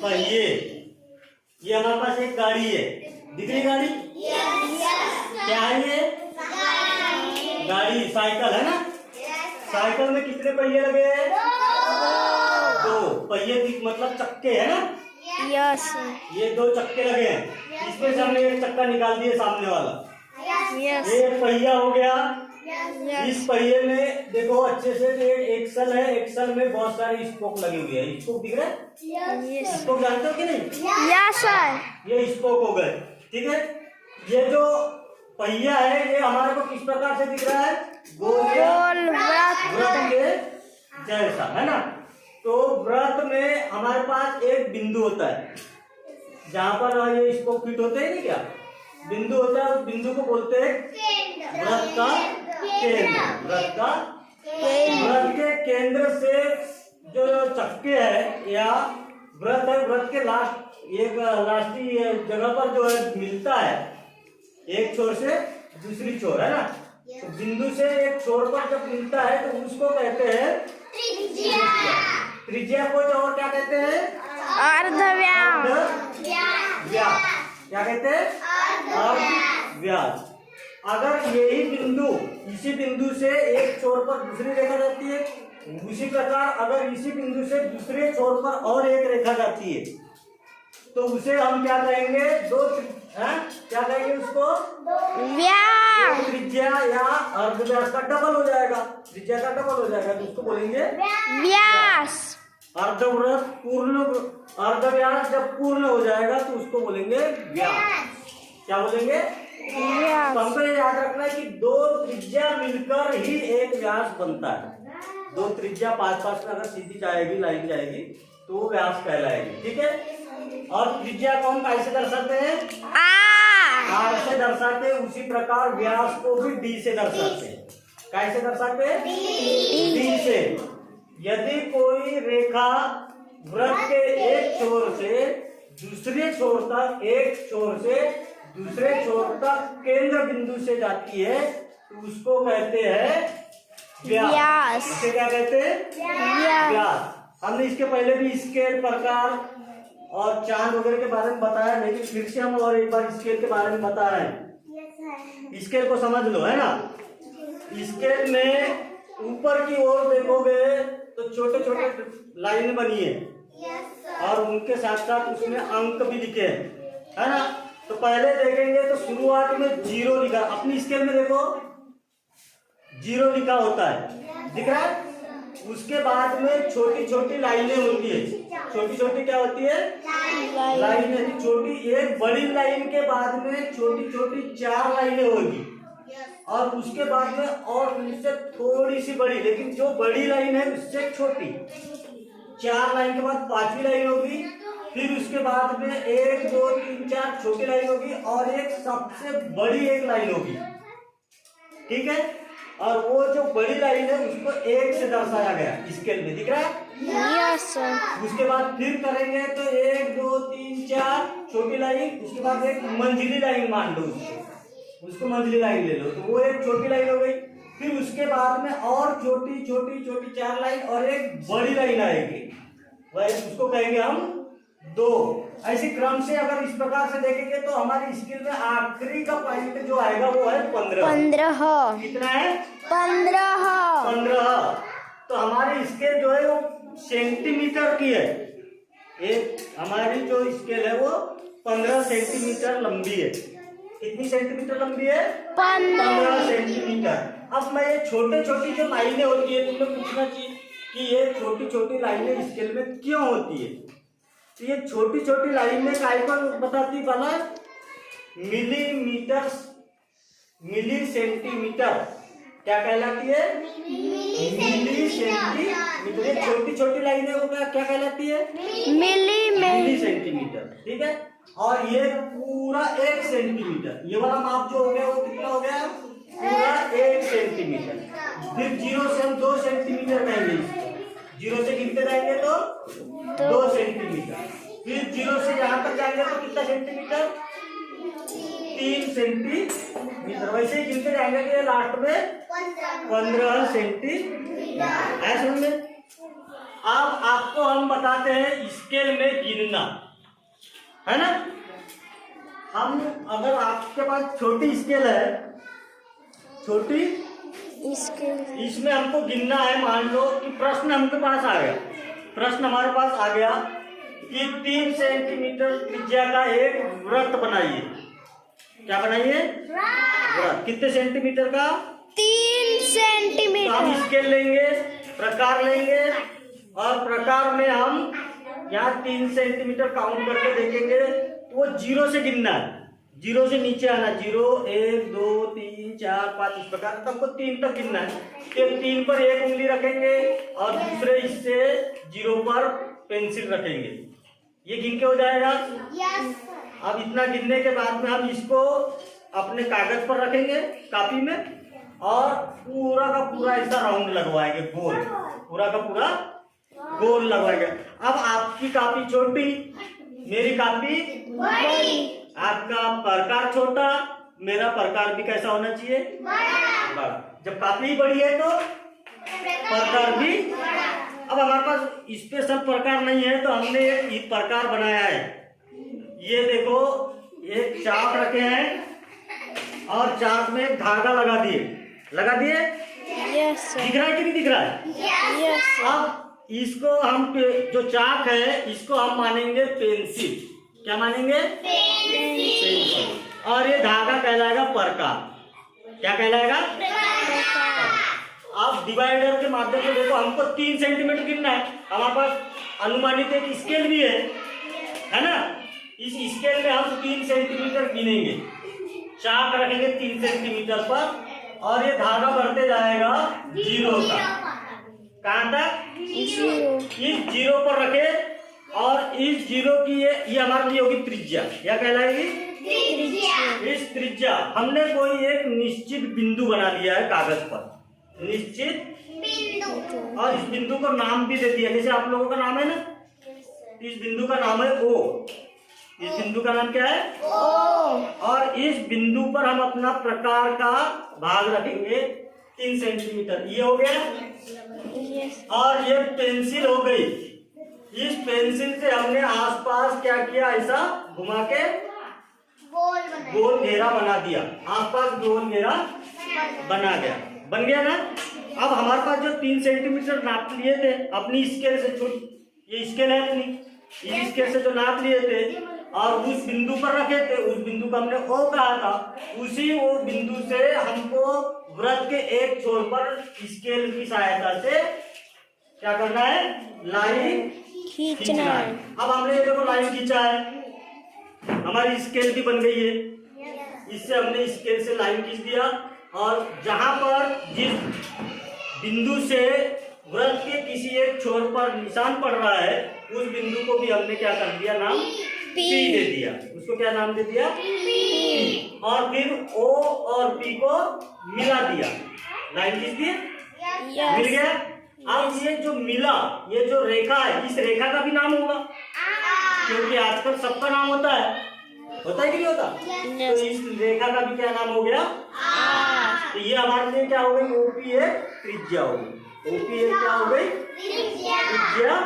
पहिए। ये हमारे पास एक गाड़ी है, दिख रही गाड़ी? क्या है ये? गाड़ी, साइकिल है ना? साइकिल में कितने पहिए लगे हैं? दो पहिए, मतलब चक्के है ना? यस। ये दो चक्के लगे हैं, इसमें से हमने एक चक्का निकाल दिया सामने वाला। यस। एक पहिया हो गया। यस। इस पहिए में देखो अच्छे से, ये एक्सल है, एक्सल में बहुत सारे स्पोक लगे हुए हैं। स्पोक दिख रहे हैं? स्पोक जानते हो कि नहीं? Yes sir. ये स्पोक हो गए, ठीक है। ये जो पहिया है ये हमारे को किस प्रकार से दिख रहा है? गोल वृत्त के जैसा, है ना? तो वृत्त में हमारे पास एक बिंदु होता है जहाँ पर ये स्पोक फिट होते हैं, नहीं क्या? बिंदु होता है, उस बिंदु को बोलते हैं वृत्त का केंद्र। वृत्त के केंद्र से जो चक्के है या वृत्त है, वृत्त के लास्टी जगह पर जो है मिलता है, एक छोर से दूसरी छोर, है ना? तो बिंदु से एक छोर पर जब मिलता है तो उसको कहते हैं त्रिज्या को जो और क्या कहते हैं? अर्धव्यास। क्या कहते हैं? अर्धव्यास। अगर यही बिंदु, इसी बिंदु से एक छोर पर दूसरी रेखा जाती है, उसी प्रकार अगर इसी बिंदु से दूसरे छोर पर और एक रेखा जाती है तो उसे हम क्या कहेंगे? क्या कहेंगे उसको? व्यास। त्रिज्या या अर्धव्यास का डबल हो जाएगा, त्रिज्या का डबल हो जाएगा, तो उसको बोलेंगे व्यास। अर्धव्यास जब पूर्ण हो जाएगा तो उसको बोलेंगे व्यास। क्या बोलेंगे? तो हमको ये याद रखना है कि दो त्रिज्या मिलकर ही एक व्यास बनता है। दो त्रिज्या 5-5 में अगर सीधी जाएगी, लाइन जाएगी तो वो व्यास कहलाएगी, ठीक है। और त्रिज्या को हम कैसे दर्शाते हैं? आर से दर्शाते हैं। उसी प्रकार व्यास को भी डी से दर्शाते हैं। कैसे दर्शाते हैं? डी से। यदि कोई रेखा वृत्त के एक छोर से दूसरे छोर तक, एक छोर से दूसरे छोर तक केंद्र बिंदु से जाती है तो उसको कहते हैं व्यास। इसे क्या कहते हैं? व्यास। हमने इसके पहले भी स्केल, प्रकार और चांद वगैरह के बारे में बताया, लेकिन फिर से हम और एक बार स्केल के बारे में बता रहे हैं। स्केल को समझ लो, है ना? स्केल में ऊपर की ओर देखोगे तो छोटे छोटे लाइन बनी है और उनके साथ साथ उसमें अंक भी लिखे हैं, है ना? तो पहले देखेंगे तो शुरुआत में 0 लिखा, अपनी स्केल में देखो 0 लिखा होता है, दिख रहा है? उसके बाद में छोटी छोटी लाइनें होती है। छोटी छोटी क्या होती है? लाइनें। छोटी एक बड़ी लाइन के बाद में छोटी छोटी 4 लाइनें होगी और उसके बाद में और उससे थोड़ी सी बड़ी, लेकिन जो बड़ी लाइन है उससे छोटी। 4 लाइन के बाद 5वीं लाइन होगी, फिर उसके बाद में 1 2 3 4 छोटी लाइन होगी और एक सबसे बड़ी एक लाइन होगी, ठीक है। और वो जो बड़ी लाइन है उसको 1 से दर्शाया गया स्केल में, दिख रहा है? Yes sir. उसके बाद फिर करेंगे तो 1 2 3 4 छोटी लाइन, उसके बाद एक मंझली लाइन मान लो, उसको मंझली लाइन ले लो, तो वो एक छोटी लाइन हो गई। फिर उसके बाद में और छोटी छोटी छोटी 4 लाइन और एक बड़ी लाइन आएगी, वह उसको कहेंगे हम 2। ऐसी क्रम से अगर इस प्रकार से देखेंगे तो हमारी स्केल में आखिरी का पॉइंट जो आएगा वो है 15। कितना है? 15। तो हमारी स्केल जो है वो सेंटीमीटर की है। एक हमारी जो स्केल है वो 15 सेंटीमीटर लंबी है। कितनी सेंटीमीटर लंबी है? 15 सेंटीमीटर। अब मैं ये छोटे छोटी जो लाइनें होती है, तुमने पूछना चाहिए कि ये छोटी छोटी लाइनें स्केल में क्यों होती है? तो ये छोटी छोटी लाइनें काय को बताती वाला? मिलीमीटर, मिली सेंटीमीटर क्या कहलाती है? मिली सेंटीमीटर। ये छोटी छोटी लाइनें वो क्या कहलाती है? मिली सेंटीमीटर, ठीक है। और ये पूरा 1 सेंटीमीटर, ये वाला माप जो हो गया वो कितना हो गया? पूरा 1 सेंटीमीटर। फिर 0 से हम 2 सेंटीमीटर कहेंगे, 0 से गिनते जाएंगे तो 2 सेंटीमीटर। फिर 0 से यहाँ तक जाएंगे तो कितना सेंटीमीटर? 3 सेंटीमीटर। वैसे ही गिनते जाएंगे कि लास्ट में 15 सेंटीमीटर। ऐसे में अब आपको हम बताते हैं स्केल में गिनना, है ना। हम अगर आपके पास छोटी स्केल है, छोटी स्केल, इसमें हमको गिनना है। मान लो कि प्रश्न हमके पास आ गया, प्रश्न हमारे पास आ गया कि 3 सेंटीमीटर त्रिज्या का एक वृत्त बनाइए। क्या बनाइए? वृत्त। कितने सेंटीमीटर का? 3 तो हम सेंटीमीटर। स्केल लेंगे, प्रकार लेंगे, और प्रकार में हम यहाँ 3 सेंटीमीटर काउंट करके देखेंगे। वो 0 से गिनना है, 0 से नीचे आना। 0 1 2 3 4 5 इस प्रकार सबको 3 तक गिनना है। फिर 3 पर एक उंगली रखेंगे और दूसरे हिस्से 0 पर पेंसिल रखेंगे। ये गिन के हो जाएगा। अब इतना गिनने के बाद में हम इसको अपने कागज पर रखेंगे, कापी में, और पूरा का पूरा ऐसा राउंड लगवाएंगे, गोल, पूरा का पूरा गोल लगवाएंगे। अब आपकी कापी छोटी, मेरी कापी बड़ी, आपका प्रकार छोटा, मेरा प्रकार भी कैसा होना चाहिए? बड़ा। जब कापी बड़ी है तो प्रकार भी। अब हमारे पास स्पेशल प्रकार नहीं है तो हमने एक प्रकार बनाया है। ये देखो, एक चाक रखे हैं और चाक में एक धागा लगा दिए। Yes sir. दिख रहा है कि नहीं दिख रहा है? Yes sir. अब इसको हम जो चाक है इसको हम मानेंगे पेंसिल। क्या मानेंगे? पेंसिल। और ये धागा कहलाएगा प्रकार। क्या कहलाएगा? आप डिवाइडर के माध्यम से देखो, हमको 3 सेंटीमीटर गिनना है। हमारे पास अनुमानित एक स्केल भी है ना। इस स्केल में हम 3 सेंटीमीटर गिनेंगे, चाक रखेंगे 3 सेंटीमीटर पर, और ये धागा बढ़ते जाएगा 0 तक। कहाँ तक? 0। इस 0 पर रखे, और इस 0 की ये हमारे लिए होगी त्रिज्या। क्या कहलाएगी? इस त्रिज्या हमने कोई एक निश्चित बिंदु बना लिया है कागज पर, निश्चित बिंदु, और इस बिंदु को नाम भी दे दिया। जैसे आप लोगों का नाम है ना, इस बिंदु का नाम है O। इस बिंदु का नाम क्या है? O। और इस बिंदु पर हम अपना प्रकार का भाग रखेंगे 3 सेंटीमीटर। ये हो गया। और ये पेंसिल हो गई। इस पेंसिल से हमने आसपास क्या किया, ऐसा घुमा के गोल घेरा बना दिया। आसपास गोल घेरा बन गया ना। अब हमारे पास जो 3 सेंटीमीटर नाप लिए थे अपनी स्केल से, ये स्केल है अपनी, इस स्केल से जो नाप लिए थे और उस बिंदु पर रखे थे, उस बिंदु को हमने O कहा था। उसी वो बिंदु से हमको वृत्त के एक छोर पर स्केल की सहायता से क्या करना है? लाइन खींचना है। अब हमने ये देखो लाइन खींचा है, हमारी स्केल भी बन गई है। इससे हमने स्केल से लाइन खींच दिया, और जहां पर जिस बिंदु से वृत्त के किसी एक छोर पर निशान पड़ रहा है, उस बिंदु को भी हमने क्या कर दिया? नाम P दे दिया। उसको क्या नाम दे दिया? P। और फिर O और P को मिला दिया, लाइन खींच दी, मिल गया। अब ये जो मिला, ये जो रेखा है, इस रेखा का भी नाम होगा, क्योंकि आजकल सबका नाम होता है कि नहीं होता? तो इस रेखा का भी क्या नाम हो गया? तो ये हमारे लिए क्या हो गई? OP एक त्रिज्या हो गई। OP एक क्या हो गई? त्रिज्या।